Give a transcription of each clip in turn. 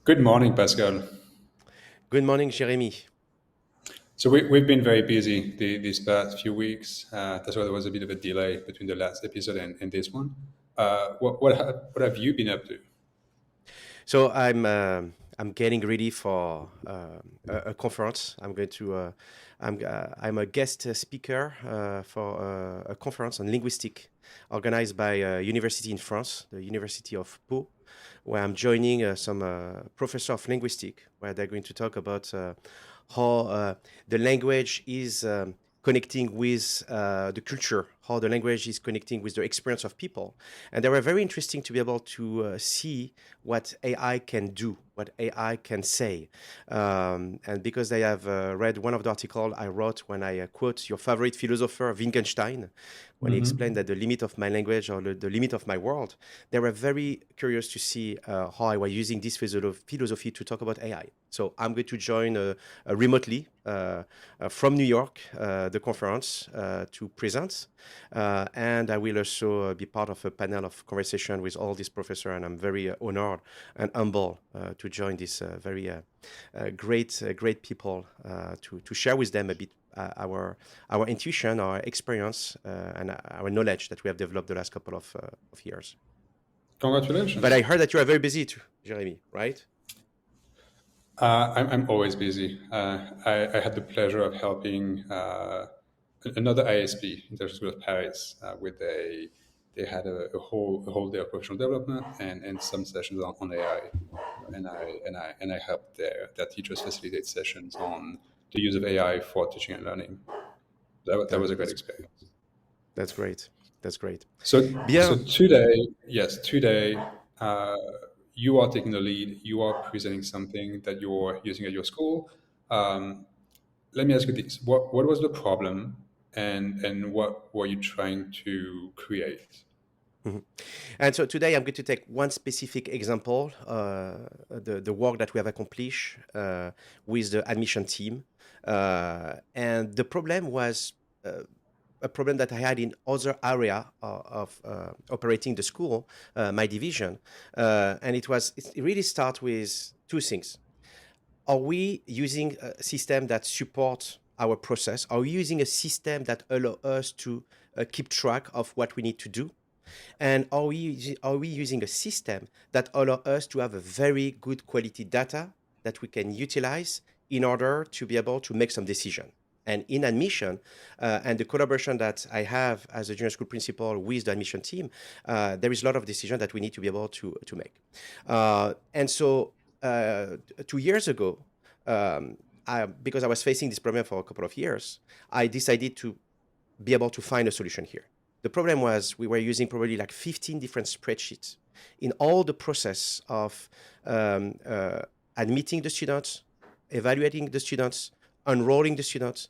Good morning, Pascal. Good morning, Jérémie. So we've been very busy these past few weeks. That's why there was a bit of a delay between the last episode and this one. What have you been up to? So I'm getting ready for a conference. I'm a guest speaker for a conference on linguistic organized by a university in France, the University of Pau, where I'm joining some professor of linguistic, where they're going to talk about how the language is connecting with the culture, how the language is connecting with the experience of people. And they were very interesting to be able to see what AI can do, what AI can say. And because they have read one of the articles I wrote when I quote your favorite philosopher, Wittgenstein, when he explained Hmm. that the limit of my language or the limit of my world, they were very curious to see how I was using this philosophy to talk about AI. So I'm going to join remotely from New York the conference to present, and I will also be part of a panel of conversation with all these professors. And I'm very honored and humble to join this great people to share with them a bit our intuition, our experience, and our knowledge that we have developed the last couple of years. But Congratulations. I heard that you are very busy too, Jeremy, right? I'm always busy. I had the pleasure of helping another ISP, International School of Paris, with they had a whole day of professional development and some sessions on AI, and I helped their teachers facilitate sessions on the use of AI for teaching and learning. That Yeah, was a great experience. that's great. That's great. So Bien. today, yes, today, uh, you are taking the lead. You are presenting something that you're using at your school. Um, Let me ask you this: what was the problem, and what were you trying to create? Mhm. And so today I'm going to take one specific example, the work that we have accomplished with the admission team. And the problem was a problem that I had in other area of operating the school, my division. And it really starts with two things. Are we using a system that supports our process? Are we using a system that allow us to keep track of what we need to do? And are we using a system that allow us to have a very good quality data that we can utilize in order to be able to make some decision? And in admission, and the collaboration that I have as a junior school principal with the admission team, there is a lot of decision that we need to be able to make. And so 2 years ago, because I was facing this problem for a couple of years, I decided to be able to find a solution here. The problem was we were using probably like 15 different spreadsheets in all the process of um, uh, admitting the students, evaluating the students, enrolling the students,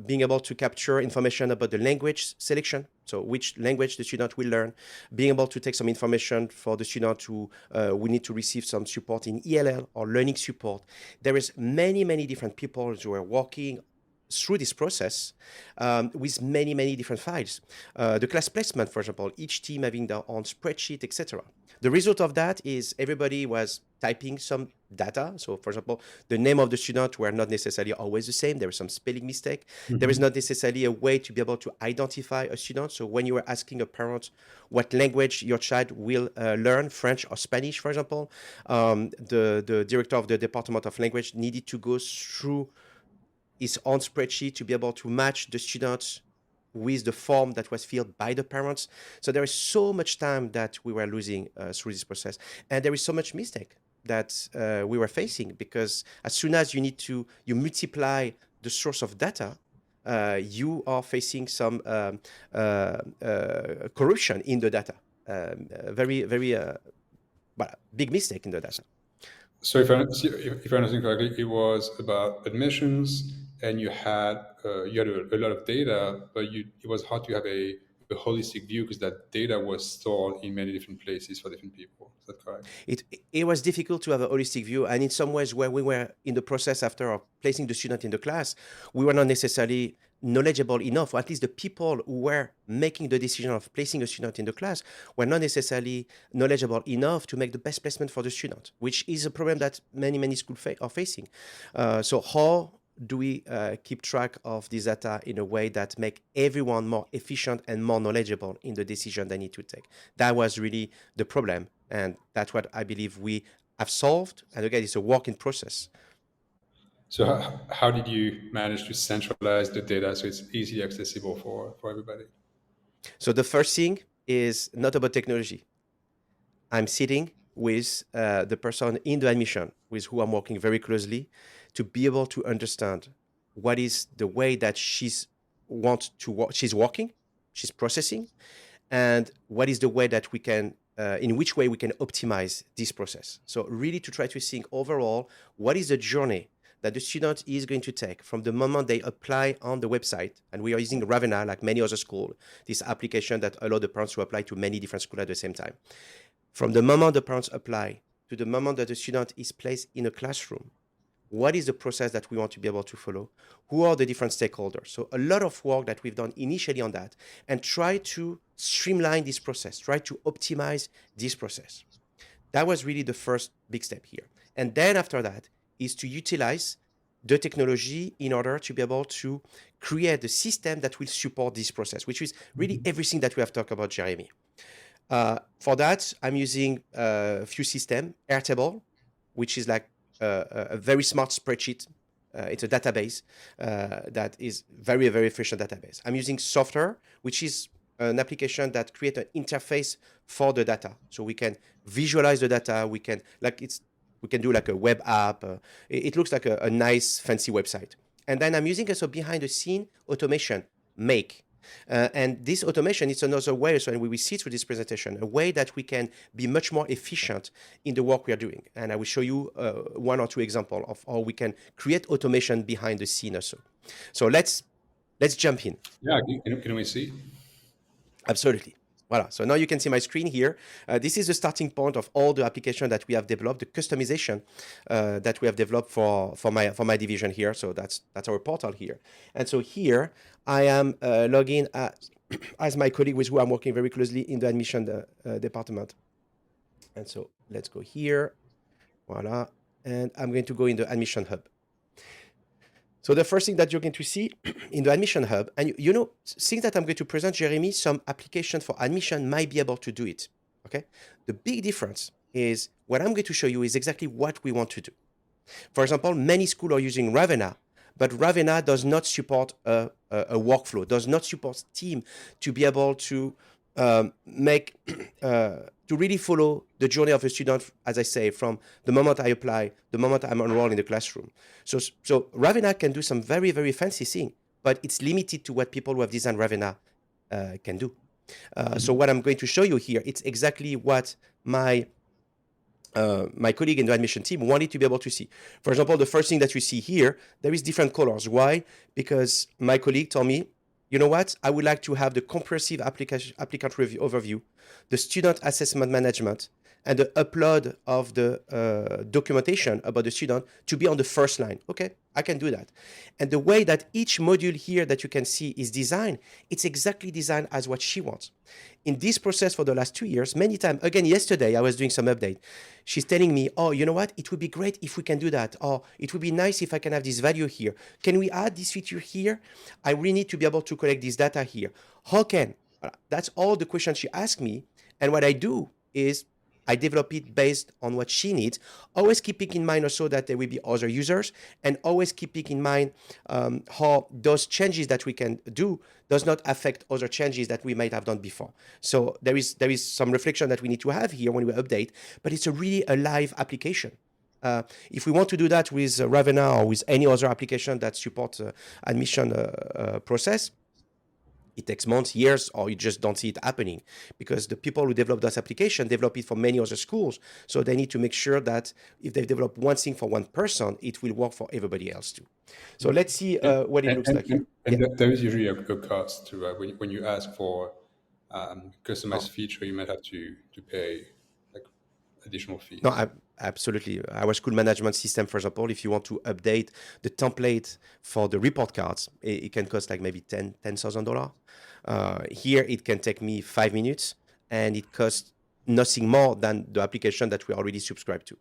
being able to capture information about the language selection, so which language the student will learn, being able to take some information for the student who we need to receive some support in ELL or learning support. There is many different people who are working through this process with many different files. The class placement, for example, each team having their own spreadsheet, etc. The result of that is everybody was typing some data. So, for example, the name of the student were not necessarily always the same. There was some spelling mistake. There is Hmm. not necessarily a way to be able to identify a student. So, when you are asking a parent what language your child will learn, French or Spanish, for example, the director of the Department of Language needed to go through his own spreadsheet to be able to match the students with the form that was filled by the parents. So there is so much time that we were losing through this process, and there is so much mistake that we were facing because as soon as you multiply the source of data, you are facing some corruption in the data. Very big mistake in the data. So if I understand correctly, it was about admissions, and you had a lot of data, but it was hard to have a holistic view because that data was stored in many different places for different people. Is that correct? It was difficult to have a holistic view, and in some ways where we were in the process after placing the student in the class, we were not necessarily knowledgeable enough, or at least the people who were making the decision of placing a student in the class were not necessarily knowledgeable enough to make the best placement for the student, which is a problem that many schools are facing. So how do we keep track of this data in a way that make everyone more efficient and more knowledgeable in the decision they need to take? That was really the problem, and that's what I believe we have solved. And again, it's a work in process. So how did you manage to centralize the data so it's easily accessible for everybody? So the first thing is not about technology. I'm sitting with the person in the admission with who I'm working very closely to be able to understand what is the way that she's working, she's processing, and what is the way that we can, in which way we can optimize this process. So really to try to think overall, what is the journey that the student is going to take from the moment they apply on the website, and we are using Ravenna like many other schools, this application that allows the parents to apply to many different schools at the same time. From the moment the parents apply to the moment that the student is placed in a classroom, what is the process that we want to be able to follow? Who are the different stakeholders? So a lot of work that we've done initially on that and try to streamline this process, try to optimize this process. That was really the first big step here. And then after that is to utilize the technology in order to be able to create the system that will support this process, which is really everything that we have talked about, Jérémie. For that, I'm using a few systems, Airtable, which is like a very smart spreadsheet. It's a database that is very efficient database. I'm using Software, which is an application that creates an interface for the data, so we can visualize the data. We can do like a web app. It looks like a nice fancy website. And then I'm using also behind the scene automation, Make. And this automation is another way, so we will see through this presentation, a way that we can be much more efficient in the work we are doing. And I will show you one or two examples of how we can create automation behind the scene also. So let's jump in. Yeah, can we see? Absolutely. Voilà. So now you can see my screen here. This is the starting point of all the application that we have developed, the customization that we have developed for my division here. So that's our portal here. And so here I am logging as my colleague with who I'm working very closely in the admission department. And so let's go here. Voila. And I'm going to go in the admission hub. So the first thing that you're going to see in the admission hub, and things that I'm going to present, Jérémie, some application for admission might be able to do it. Okay. The big difference is what I'm going to show you is exactly what we want to do. For example, many schools are using Ravenna, but Ravenna does not support a workflow, does not support team to be able to to really follow the journey of a student, as I say, from the moment I apply, the moment I'm enrolled in the classroom. So Ravenna can do some very fancy thing, but it's limited to what people who have designed Ravenna can do. So what I'm going to show you here, it's exactly what my colleague in the admission team wanted to be able to see. For example, the first thing that you see here, there is different colors. Why? Because my colleague told me, you know what? I would like to have the comprehensive applicant review overview, the student assessment management, and the upload of the documentation about the student to be on the first line. Okay, I can do that. And the way that each module here that you can see is designed, it's exactly designed as what she wants. In this process for the last 2 years, many times, again, yesterday I was doing some update. She's telling me, oh, you know what? It would be great if we can do that. Or it would be nice if I can have this value here. Can we add this feature here? I really need to be able to collect this data here. How can? That's all the questions she asked me. And what I do is I develop it based on what she needs, always keeping in mind also that there will be other users, and always keeping in mind how those changes that we can do does not affect other changes that we might have done before. So there is some reflection that we need to have here when we update, but it's really a live application. If we want to do that with Ravenna or with any other application that supports admission process, it takes months, years, or you just don't see it happening, because the people who develop this application develop it for many other schools. So they need to make sure that if they develop one thing for one person, it will work for everybody else too. So let's see what it looks like. And there is usually a cost to when you ask for customized feature, you might have to pay like additional fees. No, absolutely. Our school management system, for example, if you want to update the template for the report cards, it can cost like maybe $10,000. Here, it can take me 5 minutes, and it costs nothing more than the application that we already subscribed to.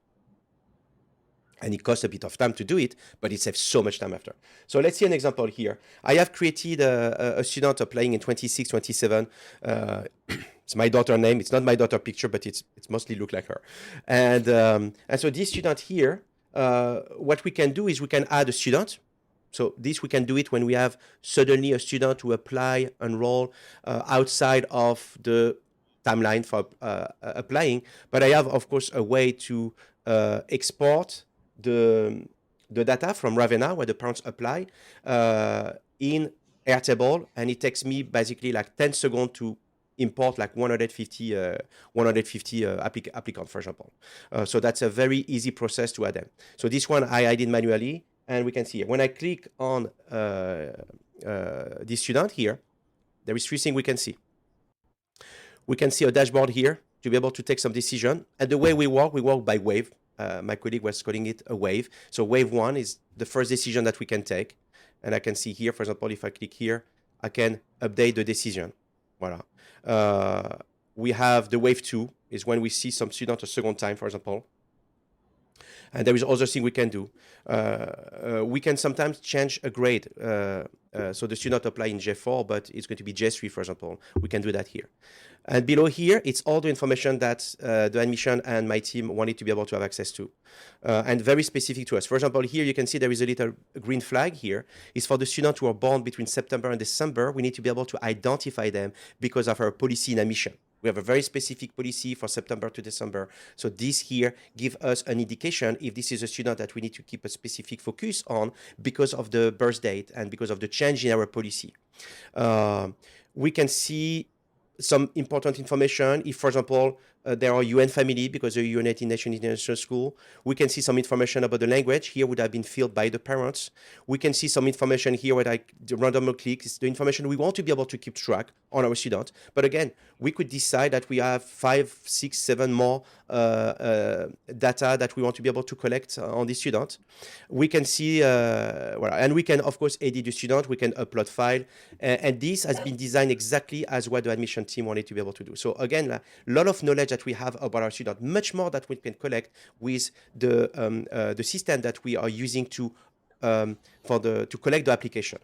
And it costs a bit of time to do it, but it saves so much time after. So let's see an example here. I have created a student applying in 26, 27. It's my daughter's name. It's not my daughter picture, but it's mostly look like her. And so this student here, what we can do is we can add a student. So this we can do it when we have suddenly a student who apply, enroll outside of the timeline for applying. But I have, of course, a way to export the data from Ravenna where the parents apply in Airtable, and it takes me basically like 10 seconds to import like 150 applicants, for example. So that's a very easy process to add them. So this one I did manually, and we can see here. When I click on this student here, there is 3 things we can see. We can see a dashboard here to be able to take some decision. And the way we work by wave. My colleague was calling it a wave. So wave 1 is the first decision that we can take. And I can see here, for example, if I click here, I can update the decision. Voila. We have the wave 2 is when we see some student a second time, for example. And there is other thing we can do. We can sometimes change a grade. So the student apply in J4, but it's going to be J3, for example. We can do that here. And below here, it's all the information that the admission and my team wanted to be able to have access to, and very specific to us. For example, here you can see there is a little green flag here. It's for the students who are born between September and December. We need to be able to identify them because of our policy in admission. We have a very specific policy for September to December. So this here gives us an indication if this is a student that we need to keep a specific focus on because of the birth date and because of the change in our policy. We can see some important information. If, for example, there are UN family because the United Nations International School, we can see some information about the language. Here would have been filled by the parents. We can see some information here where I randomly click. It's the information we want to be able to keep track on our student. But again, we could decide that we have 5, 6, 7 more data that we want to be able to collect on the student. We can see, and we can, of course, edit the student. We can upload file. And this has been designed exactly as what the admission team wanted to be able to do. So again, a lot of knowledge that we have about our student, much more that we can collect with the system that we are using to collect the application.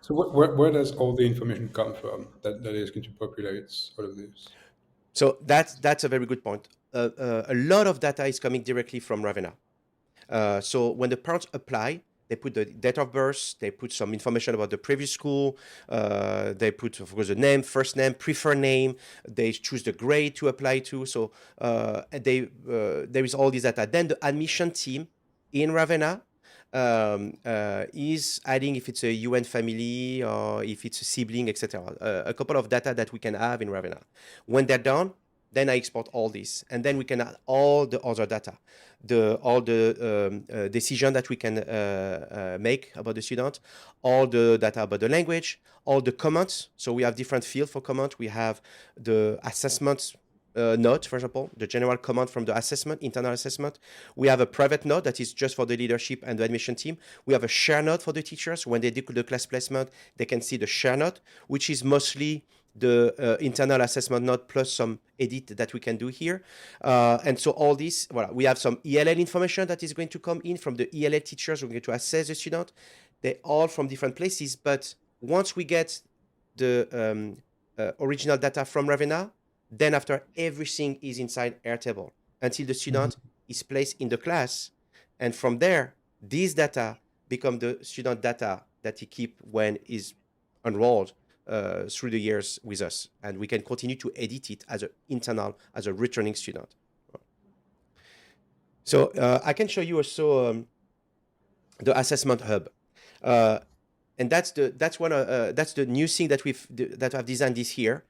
So where does all the information come from that is going to populate all of this? So that's a very good point. A lot of data is coming directly from Ravenna. So when the parents apply, they put the date of birth, they put some information about the previous school, they put, of course, the name, first name, preferred name, they choose the grade to apply to. So there is all this data. Then the admission team in Ravenna is adding if it's a UN family or if it's a sibling, etc. A couple of data that we can have in Ravenna. When they're done, then I export all this, and then we can add all the other data, all the decision that we can make about the student, all the data about the language, all the comments. So we have different fields for comment. We have the assessment note, for example, the general comment from the assessment, internal assessment. We have a private note that is just for the leadership and the admission team. We have a share note for the teachers. When they do the class placement, they can see the share note, which is mostly the internal assessment note plus some edit that we can do here. And so all this, voilà, we have some ELL information that is going to come in from the ELL teachers who are going to assess the student. They're all from different places, but once we get the original data from Ravenna, then after everything is inside Airtable until the student is placed in the class. And from there, these data become the student data that he keep when he's enrolled through the years with us, and we can continue to edit it as an internal, as a returning student. So I can show you also the assessment hub, and that's the new thing that I've designed this year.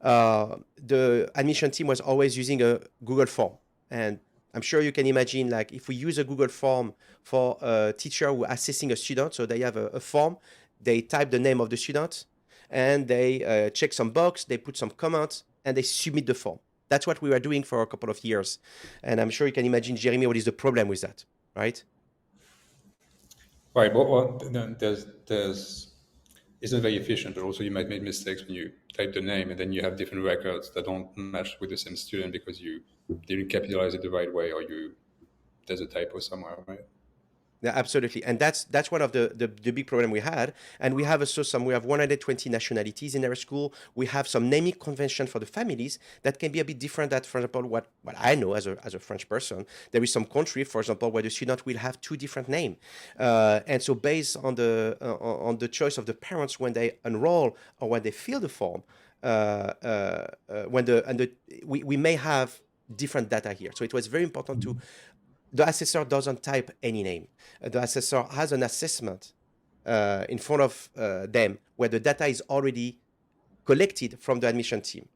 The admission team was always using a Google form, and I'm sure you can imagine, like, if we use a Google form for a teacher who are assessing a student, so they have a form, they type the name of the student, and they check some box, they put some comments, and they submit the form. That's what we were doing for a couple of years. And I'm sure you can imagine, Jeremy, what is the problem with that, right? Right, but then there's it's not very efficient, but also you might make mistakes when you type the name and then you have different records that don't match with the same student because you didn't capitalize it the right way or there's a typo somewhere, right? Yeah, absolutely, and that's one of the big problem we had. And we have also we have 120 nationalities in our school. We have some naming convention for the families that can be a bit different. That, for example, what I know as a French person, there is some country, for example, where the student will have two different names, and so based on the choice of the parents when they enroll or when they fill the form, when we may have different data here. So it was very important to the assessor doesn't type any name. The assessor has an assessment in front of them where the data is already collected from the admission team.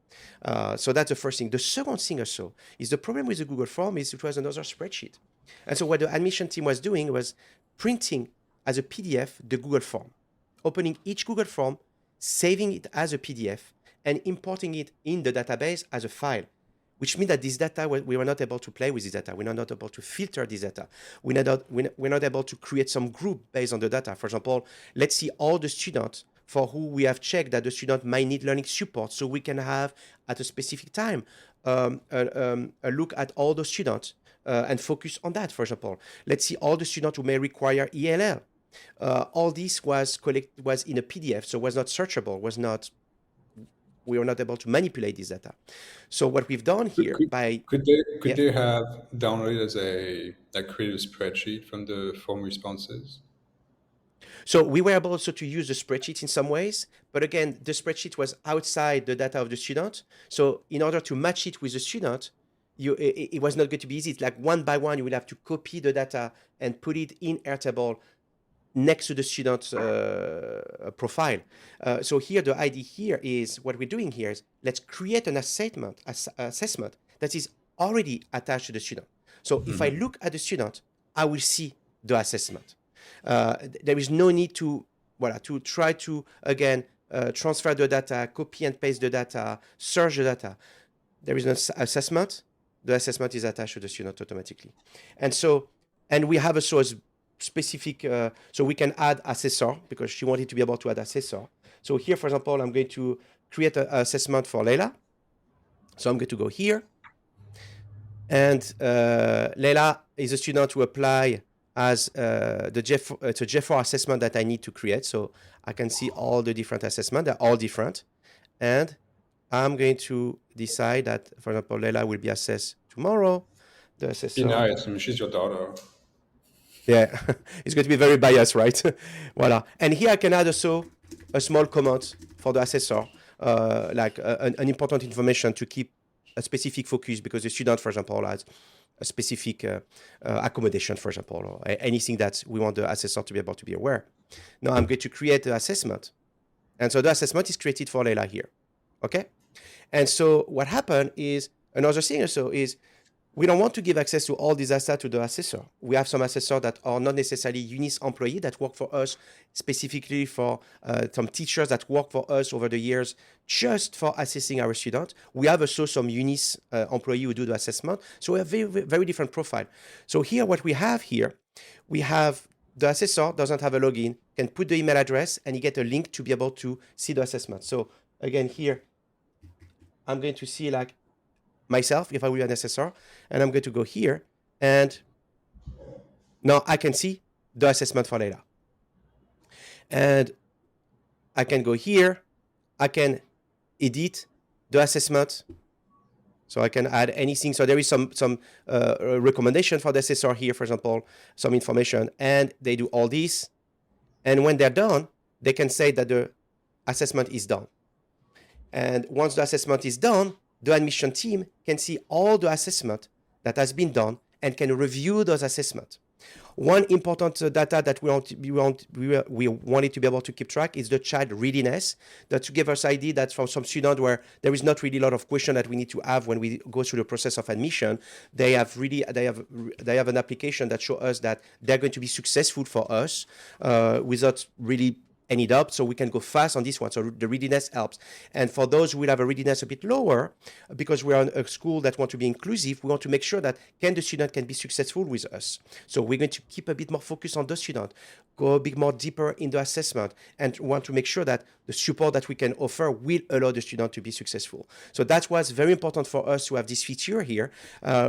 So that's the first thing. The second thing also is the problem with the Google form is it was another spreadsheet. And so what the admission team was doing was printing as a PDF the Google form, opening each Google form, saving it as a PDF, and importing it in the database as a file, which means that this data, we were not able to play with this data. We're not able to filter this data. We're not able to create some group based on the data. For example, let's see all the students for who we have checked that the student might need learning support. So we can have at a specific time a look at all the students and focus on that, for example. Let's see all the students who may require ELL. All this was in a PDF, so was not searchable, we were not able to manipulate this data. So what we've done here Could they have downloaded as a created a spreadsheet from the form responses? So we were able also to use the spreadsheet in some ways, but again, the spreadsheet was outside the data of the student. So in order to match it with the student, it was not going to be easy. It's like one by one, you would have to copy the data and put it in Airtable next to the student's profile. So here, the idea here is what we're doing here is let's create an assessment that is already attached to the student. So if I look at the student, I will see the assessment. There is no need to try to, again, transfer the data, copy and paste the data, search the data. There is an assessment. The assessment is attached to the student automatically. And we have also a specific, so we can add assessor because she wanted to be able to add assessor. So here, for example, I'm going to create an assessment for Leila. So I'm going to go here. And Leila is a student who apply as it's a J4 assessment that I need to create. So I can see all the different assessments. They're all different. And I'm going to decide that, for example, Leila will be assessed tomorrow. The assessor. Be nice. I mean, she's your daughter. Yeah, it's going to be very biased, right? Voila. And here I can add also a small comment for the assessor, like an important information to keep a specific focus because the student, for example, has a specific accommodation, for example, or anything that we want the assessor to be able to be aware. Now I'm going to create the assessment. And so the assessment is created for Leila here. Okay? And so what happened is, another thing also is, we don't want to give access to all these data to the assessor. We have some assessors that are not necessarily UNIS employees that work for us specifically for some teachers that work for us over the years just for assessing our students. We have also some UNIS employees who do the assessment. So we have very, very different profile. So here, what we have here, we have the assessor doesn't have a login, can put the email address and you get a link to be able to see the assessment. So again, here, I'm going to see like myself, if I will be an assessor, and I'm going to go here, and now I can see the assessment for Leila. And I can go here, I can edit the assessment, so I can add anything. So there is some recommendation for the assessor here, for example, some information, and they do all this. And when they're done, they can say that the assessment is done. And once the assessment is done, the admission team can see all the assessment that has been done and can review those assessments. One important data that we wanted to be able to keep track is the child readiness, that to give us idea that from some student where there is not really a lot of question that we need to have when we go through the process of admission, they have an application that shows us that they're going to be successful for us without really any doubt, so we can go fast on this one. So the readiness helps. And for those who will have a readiness a bit lower, because we are a school that want to be inclusive, we want to make sure that the student can be successful with us. So we're going to keep a bit more focus on the student, go a bit more deeper in the assessment, and want to make sure that the support that we can offer will allow the student to be successful. So that was very important for us to have this feature here,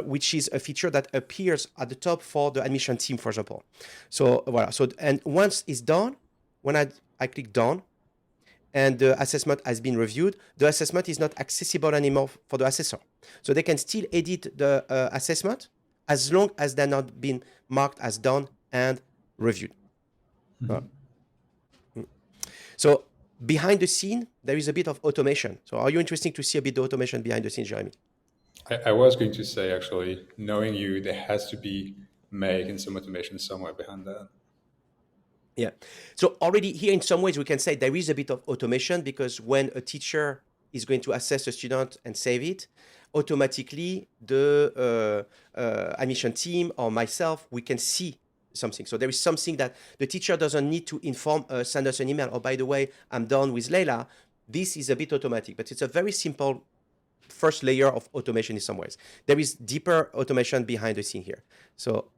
which is a feature that appears at the top for the admission team, for example. So voilà. So, and once it's done, when I click done, and the assessment has been reviewed, the assessment is not accessible anymore for the assessor. So they can still edit the assessment as long as they're not been marked as done and reviewed. So behind the scene, there is a bit of automation. So are you interested to see a bit of automation behind the scenes, Jérémie? I was going to say, actually, knowing you, there has to be making some automation somewhere behind that. Yeah. So already here, in some ways, we can say there is a bit of automation, because when a teacher is going to assess a student and save it, automatically the admission team or myself, we can see something. So there is something that the teacher doesn't need to inform us, send us an email, oh, by the way, I'm done with Leila. This is a bit automatic, but it's a very simple first layer of automation in some ways. There is deeper automation behind the scene here. So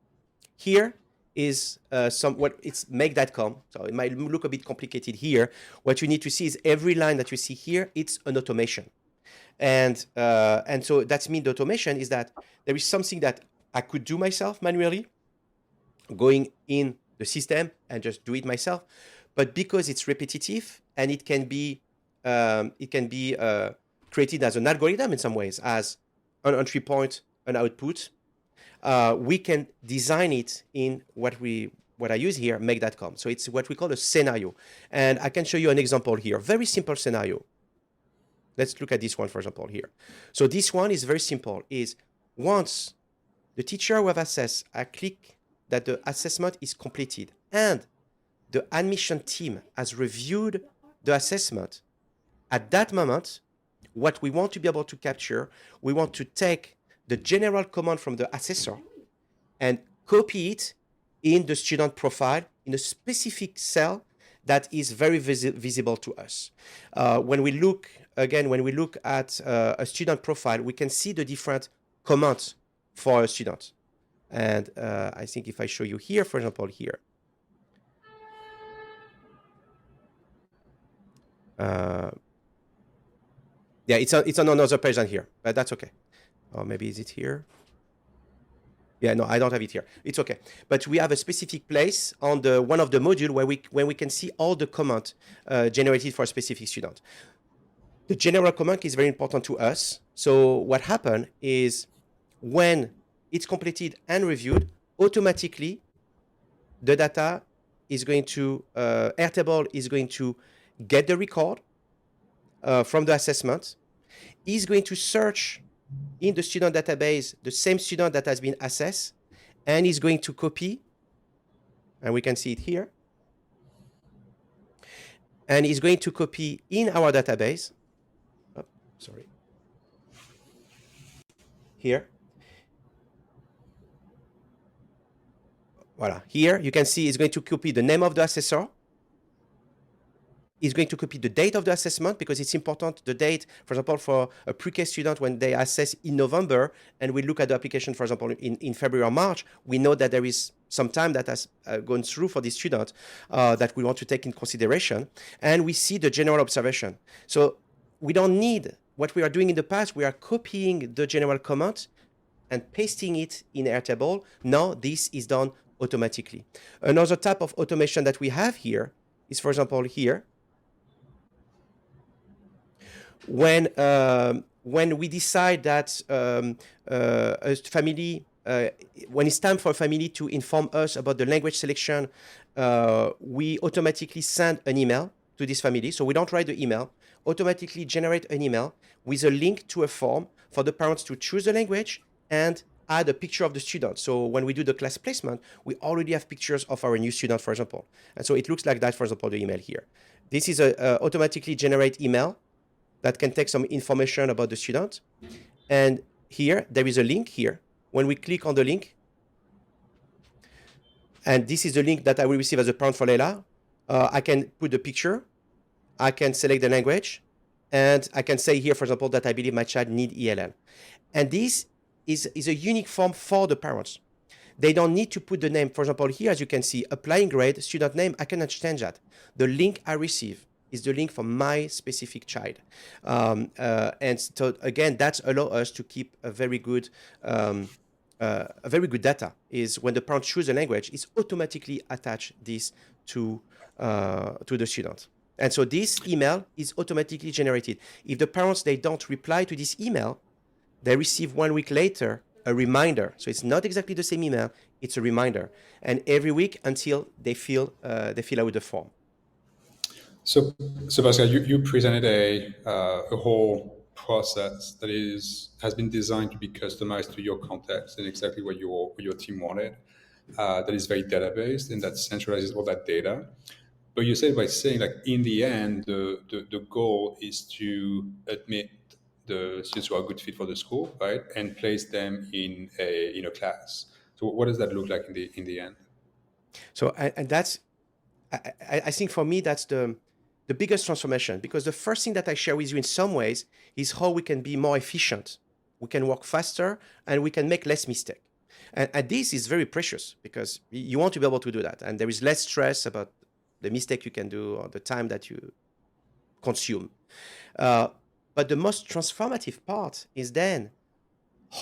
here is what it's make.com. So it might look a bit complicated here. What you need to see is every line that you see here, it's an automation. And so that means the automation is that there is something that I could do myself manually, going in the system and just do it myself. But because it's repetitive and it can be created as an algorithm in some ways, as an entry point, an output, we can design it in what I use here, make.com. So it's what we call a scenario. And I can show you an example here, very simple scenario. Let's look at this one, for example, here. So this one is very simple, is once the teacher who have assessed, I click that the assessment is completed and the admission team has reviewed the assessment. At that moment, what we want to be able to capture, we want to take the general command from the assessor and copy it in the student profile in a specific cell that is very visible to us. When we look at a student profile, we can see the different commands for a student. And I think if I show you here, for example, here, yeah, it's on another page than here, but that's okay. Or maybe is it here? Yeah, no, I don't have it here. It's okay. But we have a specific place on the one of the module where we can see all the commands generated for a specific student. The general command is very important to us. So what happened is when it's completed and reviewed, automatically the data is going to, Airtable is going to get the record from the assessment, is going to search in the student database the same student that has been assessed, and is going to copy, and we can see it here, and is going to copy in our database, here. Voilà. Here you can see it's going to copy the name of the assessor. It's going to copy the date of the assessment, because it's important, the date, for example, for a pre-K student when they assess in November and we look at the application, for example, in February or March, we know that there is some time that has gone through for this student that we want to take in consideration. And we see the general observation. So we don't need what we are doing in the past. We are copying the general comment and pasting it in Airtable. Now this is done automatically. Another type of automation that we have here is, for example, here, when we decide that a family, when it's time for a family to inform us about the language selection, we automatically send an email to this family. So we don't write the email, automatically generate an email with a link to a form for the parents to choose the language and add a picture of the student. So when we do the class placement, we already have pictures of our new student, for example. And so it looks like that, for example, the email here. This is a automatically generate email that can take some information about the student. And here, there is a link here. When we click on the link, and this is the link that I will receive as a parent for Leila, I can put the picture, I can select the language, and I can say here, for example, that I believe my child need ELL. And this is a unique form for the parents. They don't need to put the name. For example, here, as you can see, applying grade, student name, I cannot change that. The link I receive is the link for my specific child. And so again, that allows us to keep a very good data. Is when the parent choose a language, it's automatically attach this to the student. And so this email is automatically generated. If the parents, they don't reply to this email, they receive 1 week later a reminder. So it's not exactly the same email, it's a reminder. And every week until they fill out the form. So, Pascal, you presented a whole process that has been designed to be customized to your context and exactly what your team wanted. That is very data-based and that centralizes all that data. But you said by saying like in the end, the goal is to admit the students who are a good fit for the school, right, and place them in a class. So what does that look like in the end? So and that's I think for me that's the biggest transformation, because the first thing that I share with you in some ways is how we can be more efficient, we can work faster, and we can make less mistake. And this is very precious because you want to be able to do that, and there is less stress about the mistake you can do or the time that you consume. But the most transformative part is then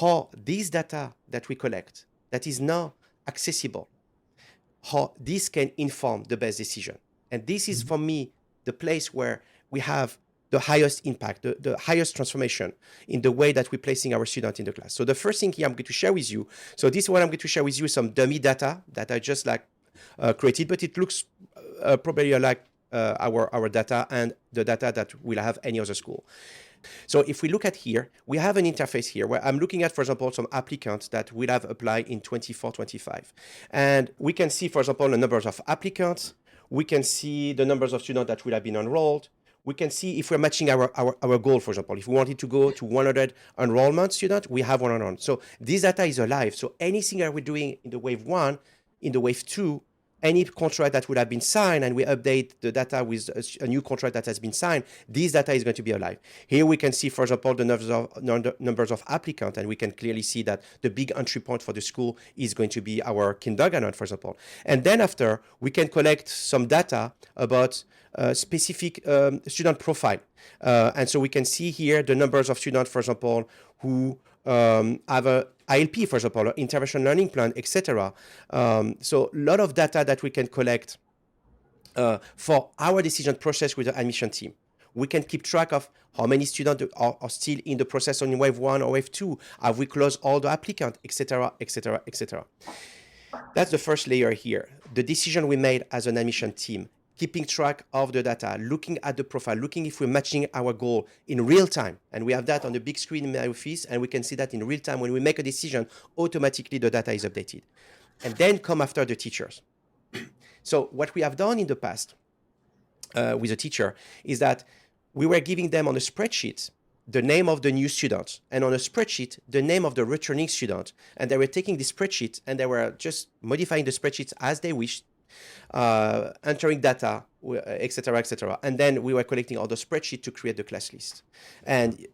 how this data that we collect, that is now accessible, how this can inform the best decision. And this is for me the place where we have the highest impact, the highest transformation in the way that we're placing our student in the class. So the first thing here I'm going to share with you, so this is what I'm going to share with you, some dummy data that I just created, but it looks probably like our data and the data that we'll have any other school. So if we look at here, we have an interface here where I'm looking at, for example, some applicants that will have applied in 24-25. And we can see, for example, the numbers of applicants. We can see the numbers of students that will have been enrolled. We can see if we're matching our goal, for example. If we wanted to go to 100 enrollment students, we have 100. So this data is alive. So anything that we're doing in the wave 1, in the wave 2, any contract that would have been signed and we update the data with a new contract that has been signed, this data is going to be alive. Here we can see, for example, the numbers of applicants, and we can clearly see that the big entry point for the school is going to be our kindergarten, for example. And then after, we can collect some data about specific student profile. And so we can see here the numbers of students, for example, who have a ILP, for example, intervention learning plan, etc. So a lot of data that we can collect for our decision process with the admission team. We can keep track of how many students are still in the process on wave 1 or wave 2. Have we closed all the applicants, etc., etc., etc. That's the first layer here. The decision we made as an admission team, keeping track of the data, looking at the profile, looking if we're matching our goal in real time. And we have that on the big screen in my office, and we can see that in real time. When we make a decision, automatically the data is updated. And then come after the teachers. So what we have done in the past with a teacher is that we were giving them on a spreadsheet the name of the new student, and on a spreadsheet the name of the returning student. And they were taking the spreadsheet and they were just modifying the spreadsheets as they wished, entering data, etc., etc. And then we were collecting all the spreadsheet to create the class list. And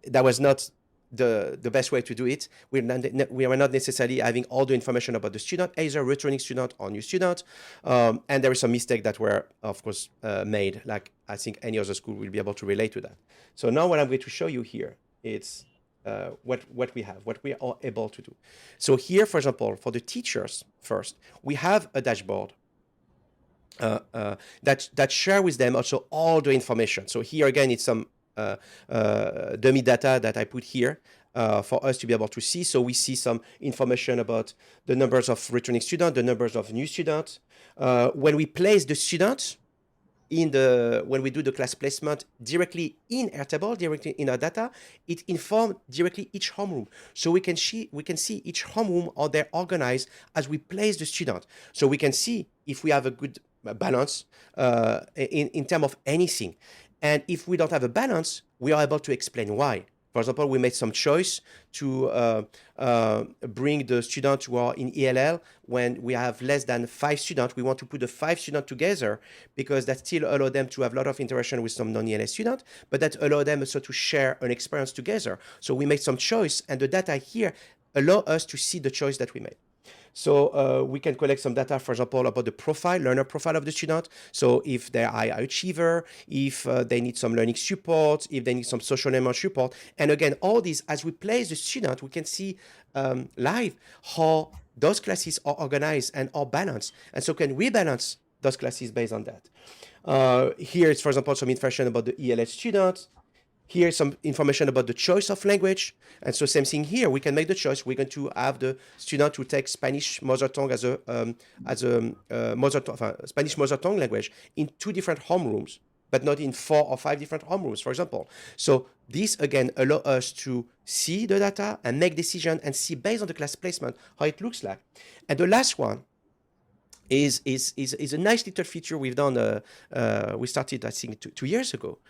that was not the best way to do it. We were not necessarily having all the information about the student, either returning student or new student. And there is some mistake that were, of course, made, like I think any other school will be able to relate to that. So now what I'm going to show you here, it's what we have, what we are able to do. So here, for example, for the teachers first, we have a dashboard that share with them also all the information. So here again, it's some dummy data that I put here for us to be able to see. So we see some information about the numbers of returning students, the numbers of new students. When we place the students when we do the class placement directly in Airtable, directly in our data, it informs directly each homeroom. So we can see each homeroom, how they're organized as we place the student. So we can see if we have a good balance in terms of anything. And if we don't have a balance, we are able to explain why. For example, we made some choice to bring the students who are in ELL. When we have less than 5 students, we want to put the 5 students together because that still allow them to have a lot of interaction with some non-ELL students, but that allow them also to share an experience together. So we made some choice, and the data here allow us to see the choice that we made. So we can collect some data, for example, about the profile, learner profile of the student. So if they're high achiever, if they need some learning support, if they need some social element support. And again, all these, as we place the student, we can see live how those classes are organized and are balanced. And so can rebalance those classes based on that. Here is, for example, some information about the ELS student. Here's some information about the choice of language. And so same thing here, we can make the choice. We're going to have the student to take Spanish mother tongue as a Spanish mother tongue language in 2 different homerooms, but not in 4 or 5 different homerooms, for example. So this, again, allow us to see the data and make decision and see based on the class placement how it looks like. And the last one is a nice little feature we've done. We started, I think, 2 years ago.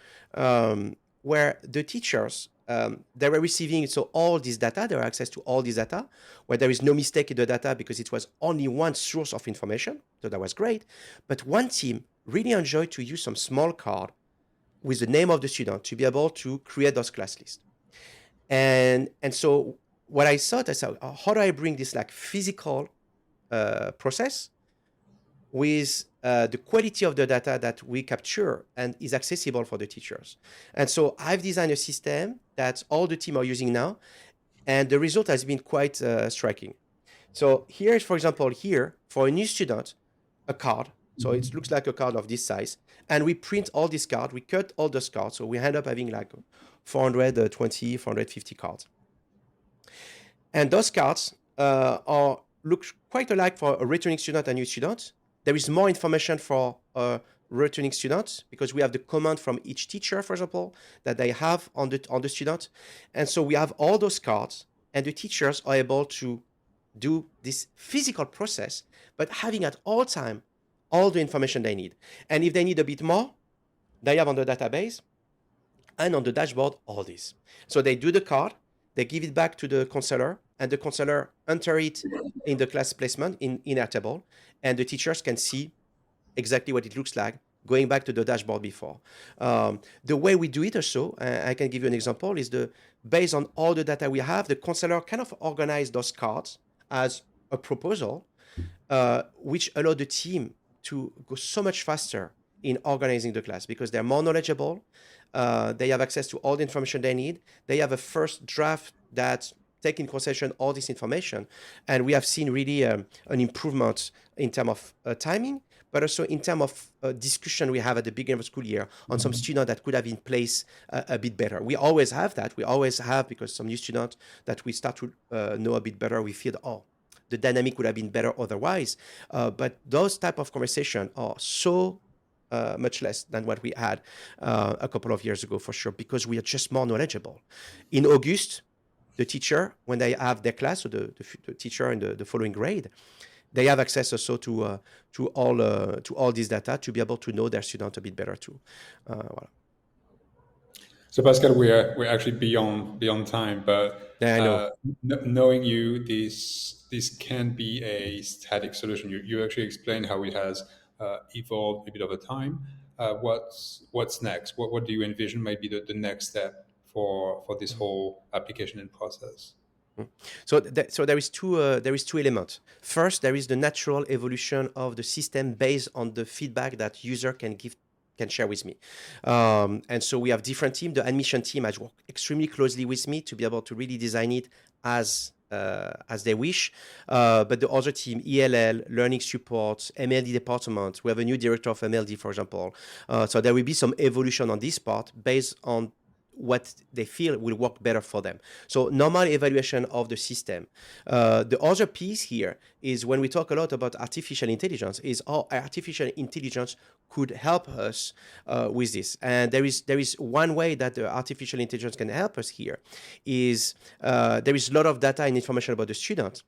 Where the teachers, they were receiving all this data, they have access to all this data, where there is no mistake in the data because it was only one source of information, so that was great. But one team really enjoyed to use some small card with the name of the student to be able to create those class lists. And so what I thought, how do I bring this like physical process with the quality of the data that we capture and is accessible for the teachers. And so I've designed a system that all the team are using now, and the result has been quite striking. So here's, for example, here, for a new student, a card. So it looks like a card of this size. And we print all these cards, we cut all those cards, so we end up having like 420, 450 cards. And those cards look quite alike for a returning student and new student. There is more information for returning students because we have the command from each teacher, for example, that they have on the student. And so we have all those cards, and the teachers are able to do this physical process, but having at all time all the information they need. And if they need a bit more, they have on the database and on the dashboard all this. So they do the card, they give it back to the counselor, and the counselor enter it in the class placement in our table, and the teachers can see exactly what it looks like going back to the dashboard before. The way we do it also, I can give you an example, is based on all the data we have, the counselor kind of organize those cards as a proposal, which allow the team to go so much faster in organizing the class because they're more knowledgeable. They have access to all the information they need. They have a first draft that take in consideration all this information. And we have seen really an improvement in terms of timing, but also in terms of discussion we have at the beginning of the school year on some students that could have been placed a bit better. We always have that. We always have, because some new students that we start to know a bit better, we feel, the dynamic would have been better otherwise. But those type of conversations are so much less than what we had a couple of years ago, for sure, because we are just more knowledgeable. In August, the teacher, when they have their class, so the teacher in the following grade, they have access also to all this data to be able to know their student a bit better too. Voilà. So Pascal, we're actually beyond time, but Yeah, I know. knowing you, this can be a static solution. You actually explained how it has evolved a bit over time. What's next? What do you envision might be the next step for this whole application and process? So there is two elements. First, there is the natural evolution of the system based on the feedback that user can share with me. And so we have different teams. The admission team has worked extremely closely with me to be able to really design it as they wish. But the other team, ELL, learning support, MLD department, we have a new director of MLD, for example. So there will be some evolution on this part based on what they feel will work better for them. So normal evaluation of the system. The other piece here is when we talk a lot about artificial intelligence, is how artificial intelligence could help us with this. And there is one way that the artificial intelligence can help us here is there is a lot of data and information about the student.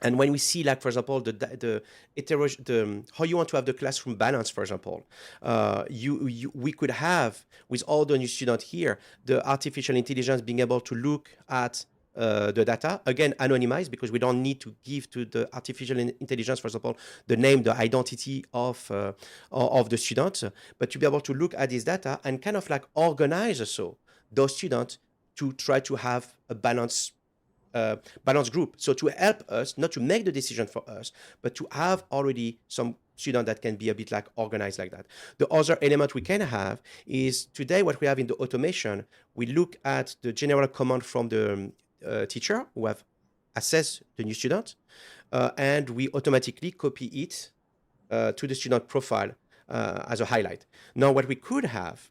And when we see, like, for example, how you want to have the classroom balance, for example, we could have, with all the new students here, the artificial intelligence being able to look at the data, again, anonymized, because we don't need to give to the artificial intelligence, for example, the name, the identity of the student, but to be able to look at this data and kind of like organize also those students to try to have a balanced group. So to help us, not to make the decision for us, but to have already some student that can be a bit like organized like that. The other element we can have is today what we have in the automation, we look at the general command from the teacher who have assessed the new student, and we automatically copy it to the student profile as a highlight. Now, what we could have,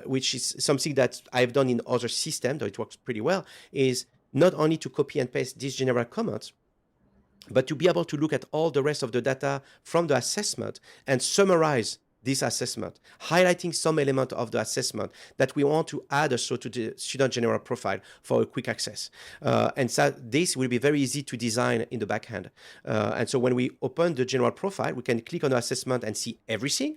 which is something that I've done in other systems, though it works pretty well, is not only to copy and paste these general comments, but to be able to look at all the rest of the data from the assessment and summarize this assessment, highlighting some element of the assessment that we want to add also to the student general profile for a quick access. And so this will be very easy to design in the backend. And so when we open the general profile, we can click on the assessment and see everything,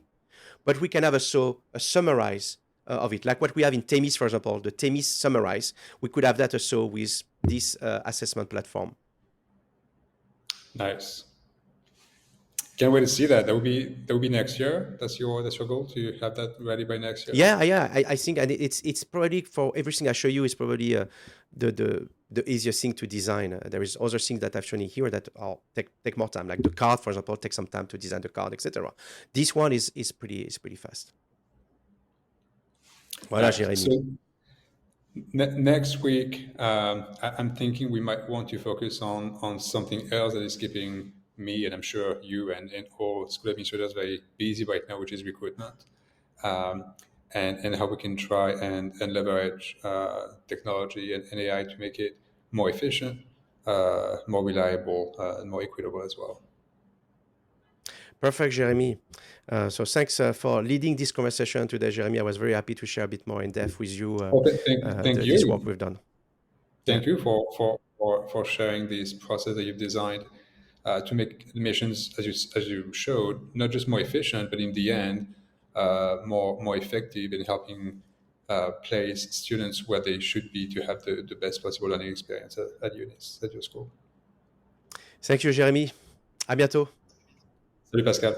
but we can have also a summarize of it, like what we have in Themis, for example, the Themis summarize. We could have that also with this assessment platform. Nice. Can't wait to see that. That would be next year. That's your goal, to have that ready by next year. Yeah. I think, and it's probably, for everything I show you, is probably the easiest thing to design. There is other things that I've shown you here that take more time, like the card, for example, takes some time to design the card, etc. This one is pretty fast. Voilà, Jérémie. So next week, I'm thinking we might want to focus on something else that is keeping me, and I'm sure you and all school administrators, very busy right now, which is recruitment, and how we can try and leverage technology and AI to make it more efficient, more reliable, and more equitable as well. Perfect, Jérémie. So thanks for leading this conversation today, Jérémie. I was very happy to share a bit more in depth with you Thank you. this work we've done. Thank you for sharing this process that you've designed to make admissions, as you showed, not just more efficient, but in the end, more effective in helping place students where they should be to have the best possible learning experience at your school. Thank you, Jérémie. À bientôt. Salut Pascal.